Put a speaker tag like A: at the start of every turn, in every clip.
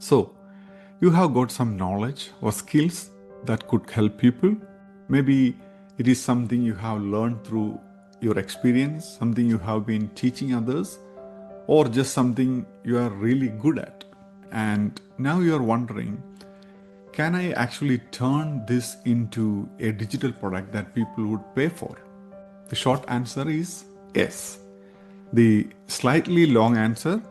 A: So, you have got some knowledge or skills that could help people. Maybe it is something you have learned through your experience, something you have been teaching others, or just something you are really good at. And now you are wondering, can I actually turn this into a digital product that people would pay for? The short answer is yes. The slightly long answer,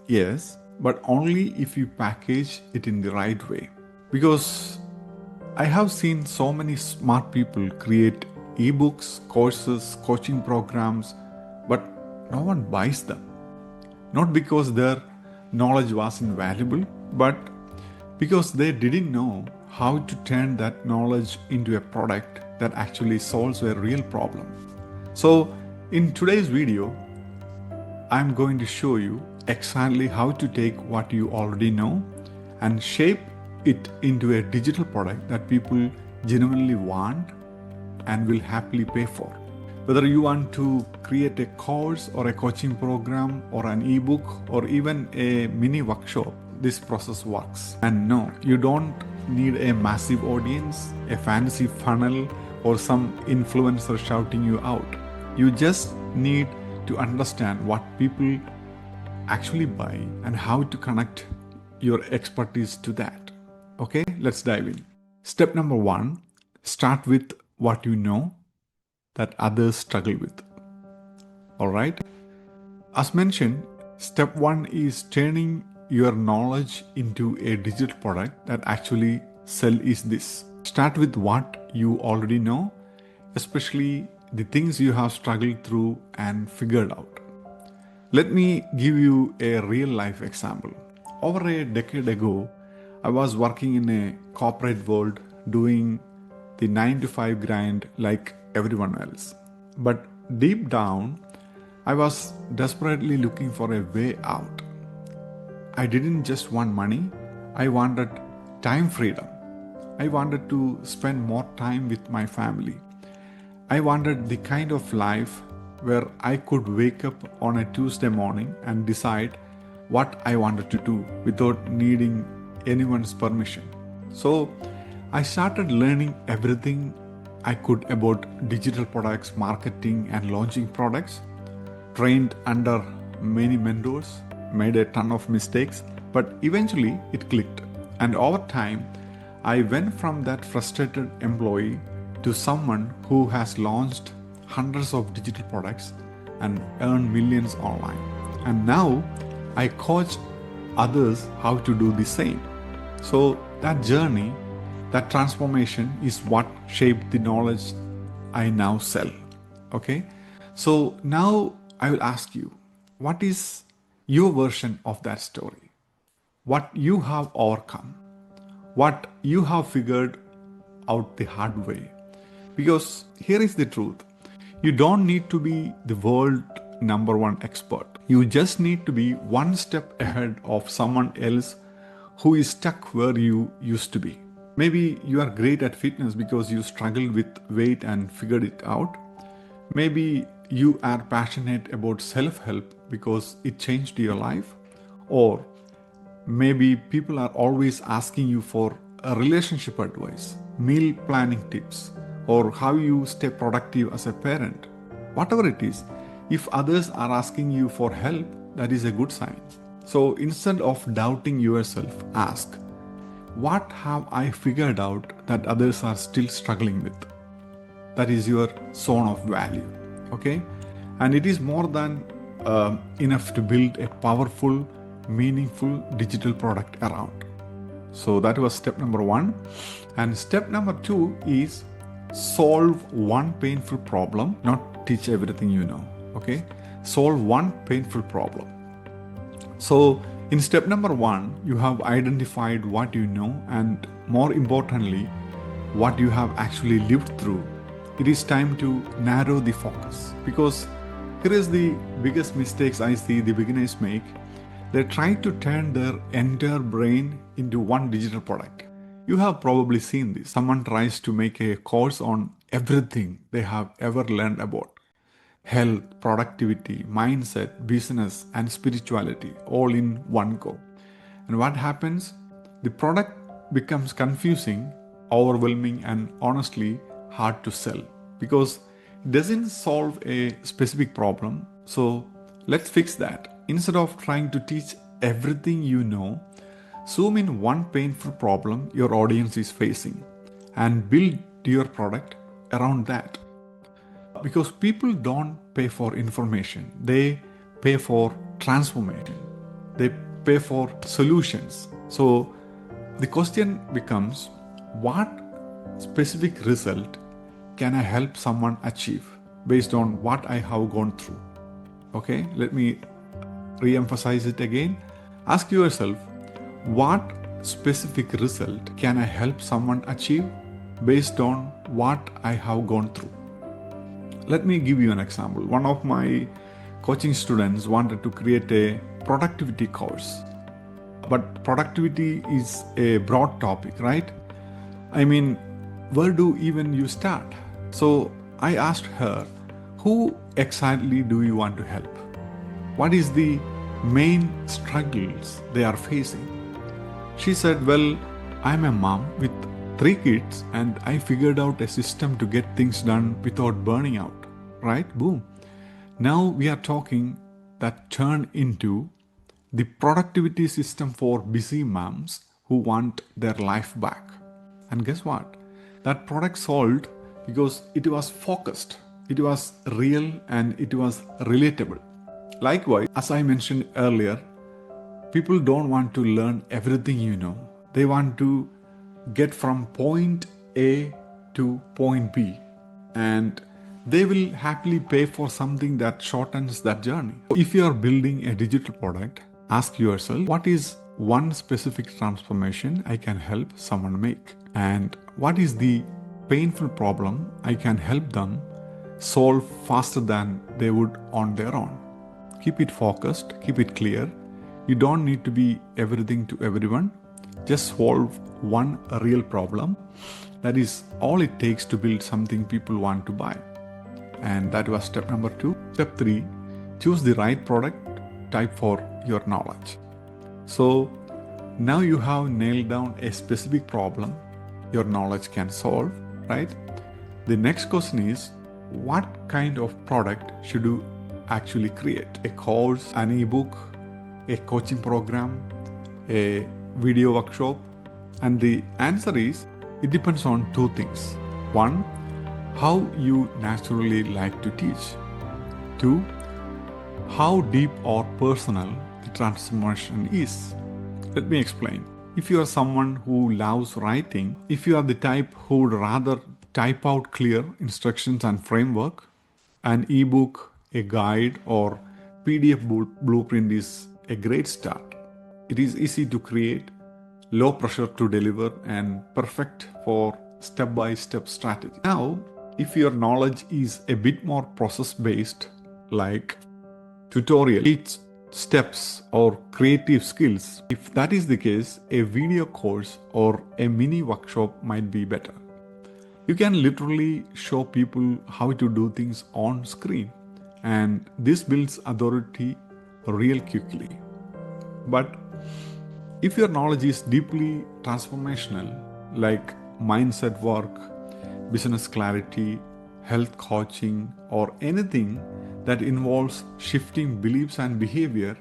A: yes, but only if you package it in the right way. Because I have seen so many smart people create ebooks, courses, coaching programs, but no one buys them. Not because their knowledge was invaluable, but because they didn't know how to turn that knowledge into a product that actually solves a real problem. So, in today's video, I'm going to show you exactly how to take what you already know and shape it into a digital product that people genuinely want and will happily pay for. Whether you want to create a course or a coaching program or an ebook or even a mini workshop, this process works. And no, you don't need a massive audience, a fancy funnel, or some influencer shouting you out. You just need to understand what people actually buy and how to connect your expertise to that. Okay, let's dive in. Step number 1, start with what you know that others struggle with. All right. As mentioned, step 1 is turning your knowledge into a digital product that actually sell is this. Start with what you already know, especially the things you have struggled through and figured out. Let me give you a real life example. Over a decade ago, I was working in a corporate world doing the 9 to 5 grind like everyone else. But deep down, I was desperately looking for a way out. I didn't just want money, I wanted time freedom. I wanted to spend more time with my family. I wanted the kind of life where I could wake up on a Tuesday morning and decide what I wanted to do without needing anyone's permission. So I started learning everything I could about digital products, marketing, and launching products, trained under many mentors, made a ton of mistakes, but eventually it clicked. And over time, I went from that frustrated employee to someone who has launched hundreds of digital products and earned millions online. And now I coach others how to do the same. So that journey, that transformation is what shaped the knowledge I now sell. Okay? So now I will ask you, what is your version of that story? What you have overcome? What you have figured out the hard way? Because here is the truth. You don't need to be the world number 1 expert. You just need to be one step ahead of someone else who is stuck where you used to be. Maybe you are great at fitness because you struggled with weight and figured it out. Maybe you are passionate about self-help because it changed your life. Or maybe people are always asking you for a relationship advice, meal planning tips, or how you stay productive as a parent. Whatever it is, if others are asking you for help, that is a good sign. So instead of doubting yourself, ask, what have I figured out that others are still struggling with? That is your zone of value. Okay? And it is more than enough to build a powerful, meaningful digital product around. So that was step number 1. And step number 2 is solve one painful problem, not teach everything you know. Okay? Solve one painful problem. So in step number 1, you have identified what you know and more importantly, what you have actually lived through. It is time to narrow the focus, because here is the biggest mistakes I see the beginners make. They try to turn their entire brain into one digital product. You have probably seen this. Someone tries to make a course on everything they have ever learned about health, productivity, mindset, business, and spirituality all in one go. And what happens? The product becomes confusing, overwhelming, and honestly hard to sell because it doesn't solve a specific problem. So let's fix that. Instead of trying to teach everything you know, zoom in one painful problem your audience is facing and build your product around that. Because people don't pay for information, they pay for transformation, they pay for solutions. So the question becomes, what specific result can I help someone achieve based on what I have gone through? Okay, let me re-emphasize it again. Ask yourself, what specific result can I help someone achieve based on what I have gone through? Let me give you an example. One of my coaching students wanted to create a productivity course. But productivity is a broad topic, right? I mean, where do even you start? So I asked her, who exactly do you want to help? What is the main struggles they are facing? She said, well, I'm a mom with 3 kids and I figured out a system to get things done without burning out, right? Boom. Now we are talking that turned into the productivity system for busy moms who want their life back. And guess what? That product sold because it was focused, it was real, and it was relatable. Likewise, as I mentioned earlier, people don't want to learn everything you know. They want to get from point A to point B, and they will happily pay for something that shortens that journey. If you are building a digital product, ask yourself, what is one specific transformation I can help someone make? And what is the painful problem I can help them solve faster than they would on their own? Keep it focused, keep it clear. You don't need to be everything to everyone. Just solve one real problem. That is all it takes to build something people want to buy. And that was step number 2. Step 3, choose the right product type for your knowledge. So now you have nailed down a specific problem your knowledge can solve, right? The next question is, what kind of product should you actually create? A course, an ebook, a coaching program, a video workshop? And the answer is, it depends on 2 things. 1, how you naturally like to teach. 2, how deep or personal the transformation is. Let me explain. If you are someone who loves writing, if you are the type who would rather type out clear instructions and framework, an ebook, a guide, or PDF blueprint is a great start. It is easy to create, low pressure to deliver, and perfect for step-by-step strategy. Now, if your knowledge is a bit more process-based, like tutorial, each steps or creative skills, if that is the case, a video course or a mini workshop might be better. You can literally show people how to do things on screen, and this builds authority real quickly. But if your knowledge is deeply transformational, like mindset work, business clarity, health coaching, or anything that involves shifting beliefs and behavior,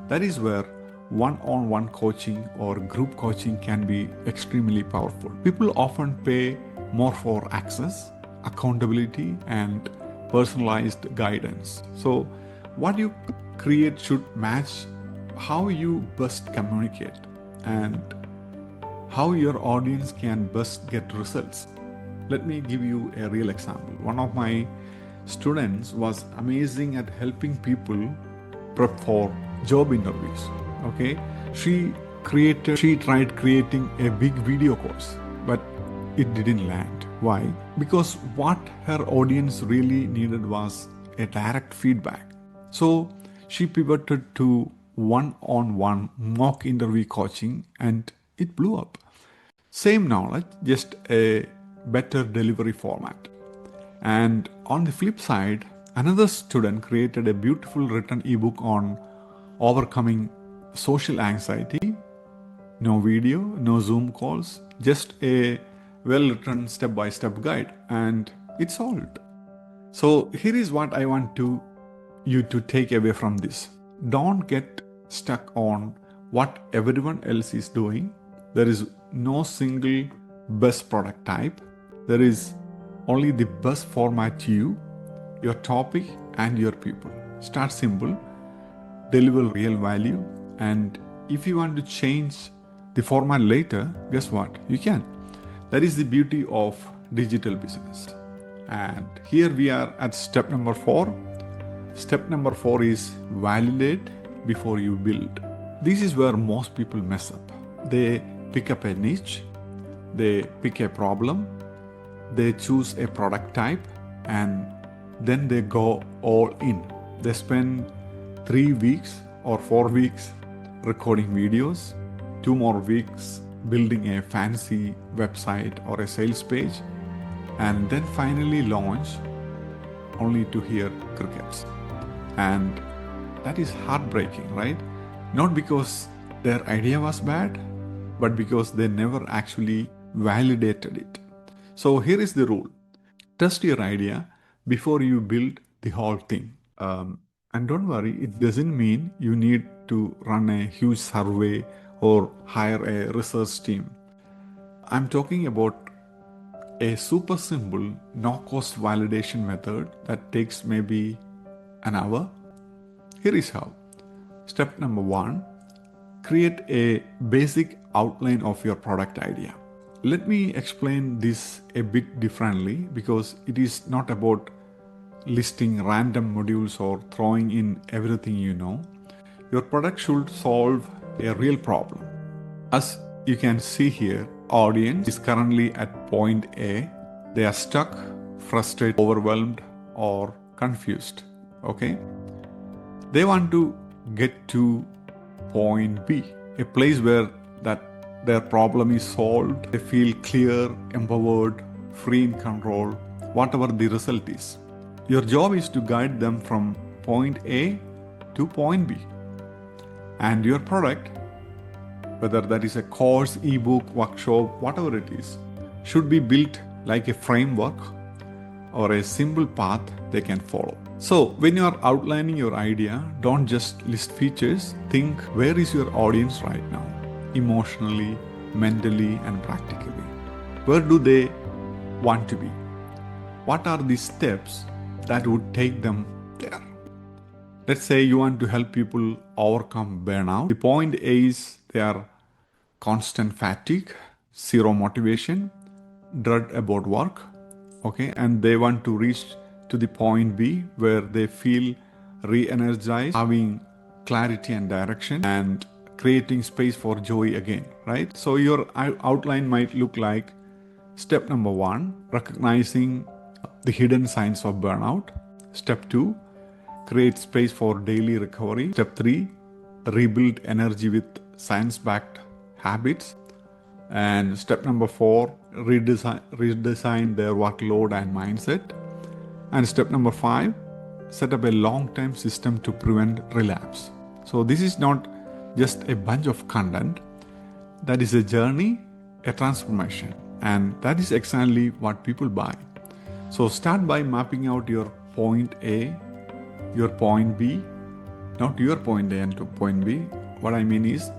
A: that is where one-on-one coaching or group coaching can be extremely powerful. People often pay more for access, accountability, and personalized guidance. So what you create should match how you best communicate and how your audience can best get results. Let me give you a real example. One of my students was amazing at helping people prep for job interviews. Okay, she tried creating a big video course, but it didn't land. Why? Because what her audience really needed was a direct feedback. So she pivoted to one-on-one mock interview coaching, and it blew up. Same knowledge, just a better delivery format. And on the flip side, another student created a beautiful written ebook on overcoming social anxiety, No video, no Zoom calls, just a well-written step-by-step guide, and it's solved. So here is what I want you to take away from this. Don't get stuck on what everyone else is doing. There is no single best product type. There is only the best format to you, your topic, and your people. Start simple, deliver real value, and if you want to change the format later, guess what? You can. That is the beauty of digital business. And here we are at step number 4. Step number 4 is validate before you build. This is where most people mess up. They pick up a niche, they pick a problem, they choose a product type, and then they go all in. They spend 3 weeks or 4 weeks recording videos, 2 more weeks building a fancy website or a sales page, and then finally launch only to hear crickets. And that is heartbreaking, right? Not because their idea was bad, but because they never actually validated it. So here is the rule. Test your idea before you build the whole thing. And don't worry, it doesn't mean you need to run a huge survey or hire a research team. I'm talking about a super simple, no-cost validation method that takes maybe an hour. Here is how. Step number 1, create a basic outline of your product idea. Let me explain this a bit differently because it is not about listing random modules or throwing in everything you know. Your product should solve a real problem. As you can see here, audience is currently at point A. They are stuck, frustrated, overwhelmed, or confused. Okay? They want to get to point B, a place where their problem is solved. They feel clear, empowered, free in control, whatever the result is. Your job is to guide them from point A to point B. And your product, whether that is a course, ebook, workshop, whatever it is, should be built like a framework or a simple path they can follow. So when you are outlining your idea, don't just list features. Think, where is your audience right now? Emotionally, mentally, and practically. Where do they want to be? What are the steps that would take them there? Let's say you want to help people overcome burnout. The point A is they are constant fatigue, zero motivation, dread about work, okay, and they want to reach to the point B where they feel re-energized, having clarity and direction, and creating space for joy again, right? So your outline might look like step number 1, recognizing the hidden signs of burnout. Step 2, create space for daily recovery. Step 3, rebuild energy with science-backed habits. And step number 4, redesign their workload and mindset. And step number 5, set up a long-term system to prevent relapse. So this is not just a bunch of content. That is a journey, a transformation. And that is exactly what people buy. So start by mapping out your point A, your point B, not your point A and to point B. What I mean is,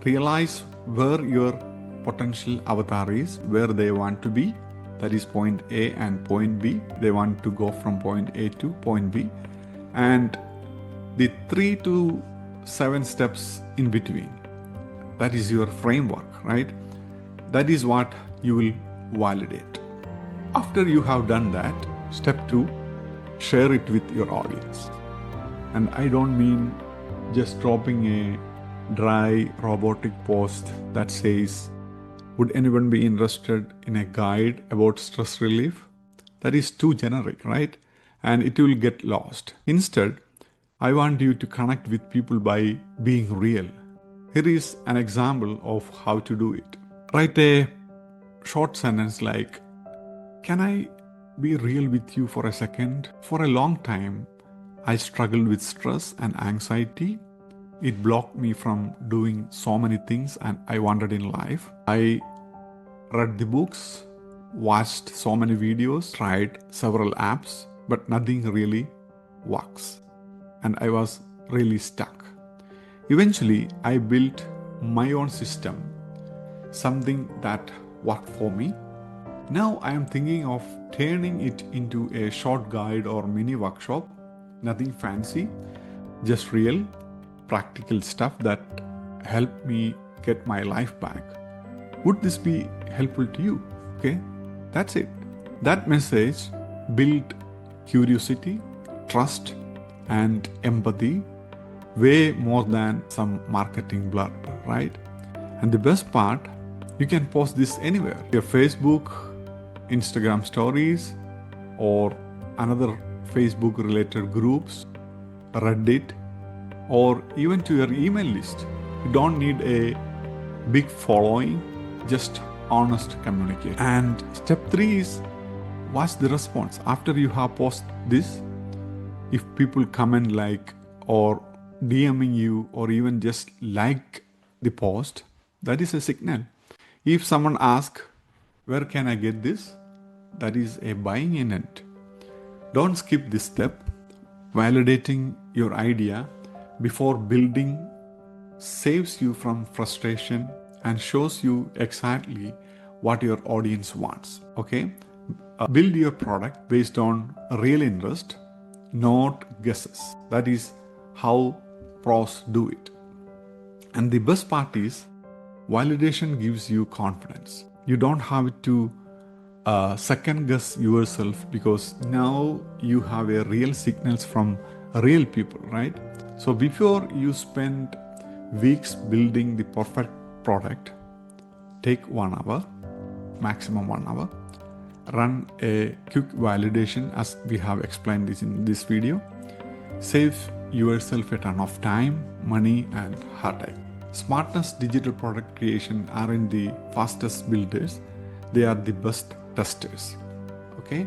A: realize where your potential avatar is, where they want to be. That is point A and point B. They want to go from point A to point B. And the 3 to 7 steps in between. That is your framework, right? That is what you will validate. After you have done that, step 2, share it with your audience. And I don't mean just dropping a dry robotic post that says, would anyone be interested in a guide about stress relief? That is too generic, right? And it will get lost. Instead, I want you to connect with people by being real. Here is an example of how to do it. Write a short sentence like, can I be real with you for a second? For a long time, I struggled with stress and anxiety. It blocked me from doing so many things and I wanted in life. I read the books, watched so many videos, tried several apps, but nothing really works. And I was really stuck. Eventually, I built my own system, something that worked for me. Now I am thinking of turning it into a short guide or mini workshop. Nothing fancy, just real, practical stuff that helped me get my life back. Would this be helpful to you? Okay, that's it. That message built curiosity, trust, and empathy way more than some marketing blurb, right? And the best part, you can post this anywhere. Your Facebook, Instagram stories, or another Facebook related groups, Reddit, or even to your email list. You don't need a big following, just honest communication. And step 3 is watch the response. After you have posted this, if people comment, like, or DMing you, or even just like the post, that is a signal. If someone asks, where can I get this? That is a buying intent. Don't skip this step. Validating your idea before building saves you from frustration and shows you exactly what your audience wants. Okay? Build your product based on real interest, not guesses. That is how pros do it. And the best part is, validation gives you confidence. You don't have to second guess yourself, because now you have a real signals from real people, right? So before you spend weeks building the perfect product, take 1 hour, maximum 1 hour, run a quick validation as we have explained this in this video. Save yourself a ton of time, money, and heartache. Smartest digital product creation aren't the fastest builders, they are the best testers. Okay?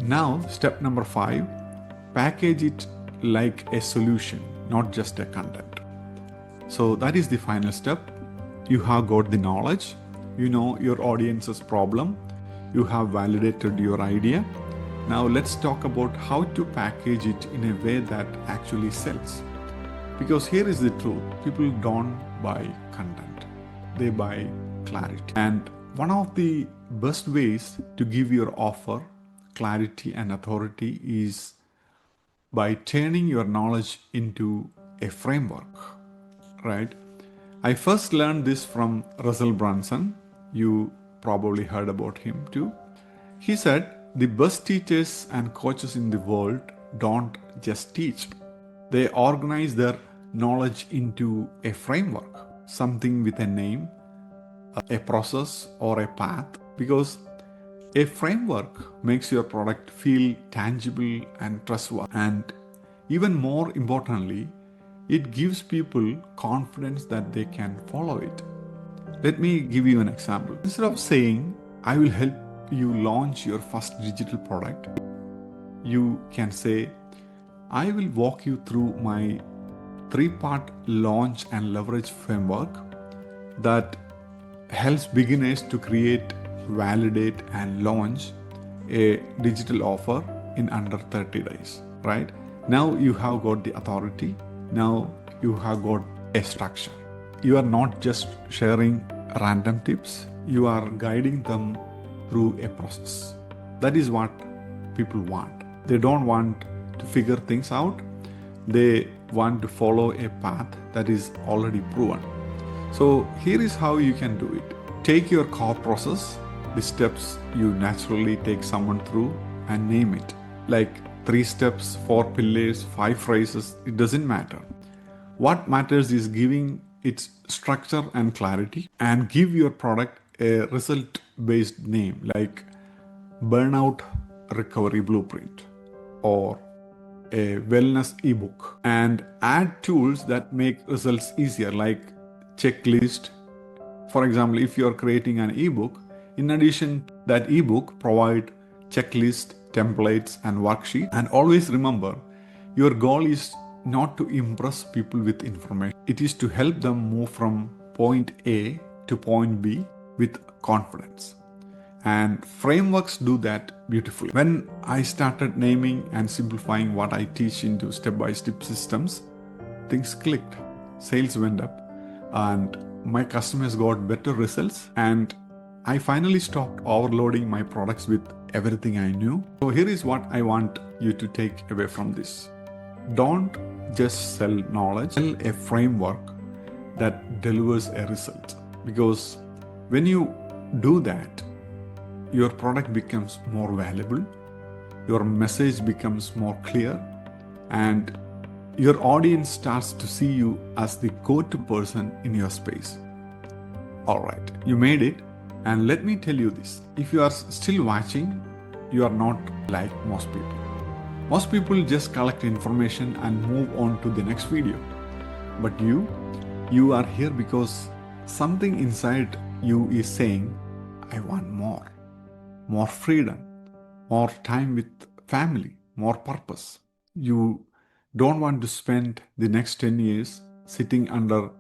A: Now, step number 5, package it like a solution, not just a content. So that is the final step. You have got the knowledge, you know your audience's problem, you have validated your idea. Now let's talk about how to package it in a way that actually sells. Because here is the truth, people don't buy content, they buy clarity. And one of the best ways to give your offer clarity and authority is by turning your knowledge into a framework, right? I first learned this from Russell Brunson. You probably heard about him too. He said, the best teachers and coaches in the world don't just teach. They organize their knowledge into a framework, something with a name, a process, or a path, because a framework makes your product feel tangible and trustworthy. And even more importantly, it gives people confidence that they can follow it. Let me give you an example. Instead of saying, I will help you launch your first digital product, you can say, I will walk you through my 3-part launch and leverage framework that helps beginners to create, validate, and launch a digital offer in under 30 days, right? Now you have got the authority. Now you have got a structure. You are not just sharing random tips, you are guiding them through a process. That is what people want. They don't want to figure things out. They want to follow a path that is already proven. So here is how you can do it. Take your core process, the steps you naturally take someone through, and name it. Like 3 steps, 4 pillars, 5 phrases, it doesn't matter. What matters is giving its structure and clarity, and give your product a result-based name like Burnout Recovery Blueprint or a wellness ebook, and add tools that make results easier like checklist. For example, if you are creating an ebook, in addition that ebook provide checklist, templates, and worksheet. And always remember, your goal is not to impress people with information. it is to help them move from point A to point B with confidence. And frameworks do that beautifully. When I started naming and simplifying what I teach into step-by-step systems, things clicked. Sales went up and my customers got better results, and I finally stopped overloading my products with everything I knew. So here is what I want you to take away from this. Don't just sell knowledge, sell a framework that delivers a result. Because when you do that, your product becomes more valuable, your message becomes more clear, and your audience starts to see you as the go-to person in your space. Alright, you made it, and let me tell you this. If you are still watching, you are not like most people. Most people just collect information and move on to the next video. But you are here because something inside you is saying, I want more. More freedom, more time with family, more purpose. You don't want to spend the next 10 years sitting under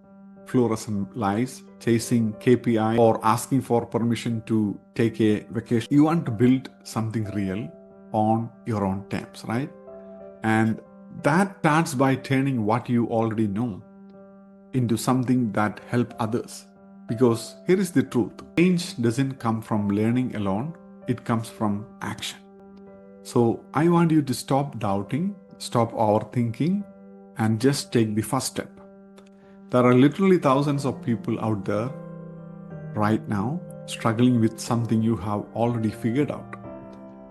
A: fluorescent lights, chasing KPI, or asking for permission to take a vacation. You want to build something real on your own terms, right? And that starts by turning what you already know into something that helps others. Because here is the truth. Change doesn't come from learning alone. It comes from action. So I want you to stop doubting, stop overthinking, and just take the first step. There are literally thousands of people out there right now struggling with something you have already figured out.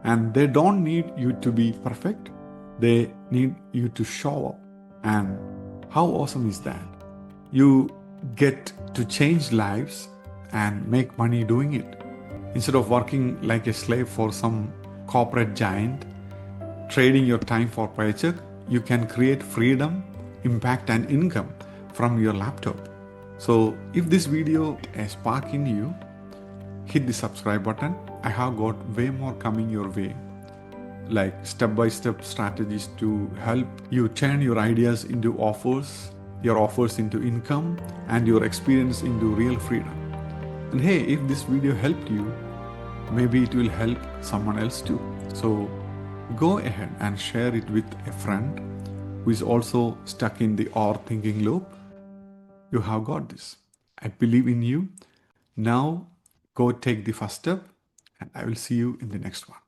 A: And they don't need you to be perfect. They need you to show up. And how awesome is that? You get to change lives and make money doing it. Instead of working like a slave for some corporate giant, trading your time for paycheck, you can create freedom, impact, and income from your laptop. So if this video is sparking you, hit the subscribe button. I have got way more coming your way, like step-by-step strategies to help you turn your ideas into offers, your offers into income, and your experience into real freedom. And hey, if this video helped you, maybe it will help someone else too. So go ahead and share it with a friend who is also stuck in the thinking loop. You have got this. I believe in you. Now go take the first step, and I will see you in the next one.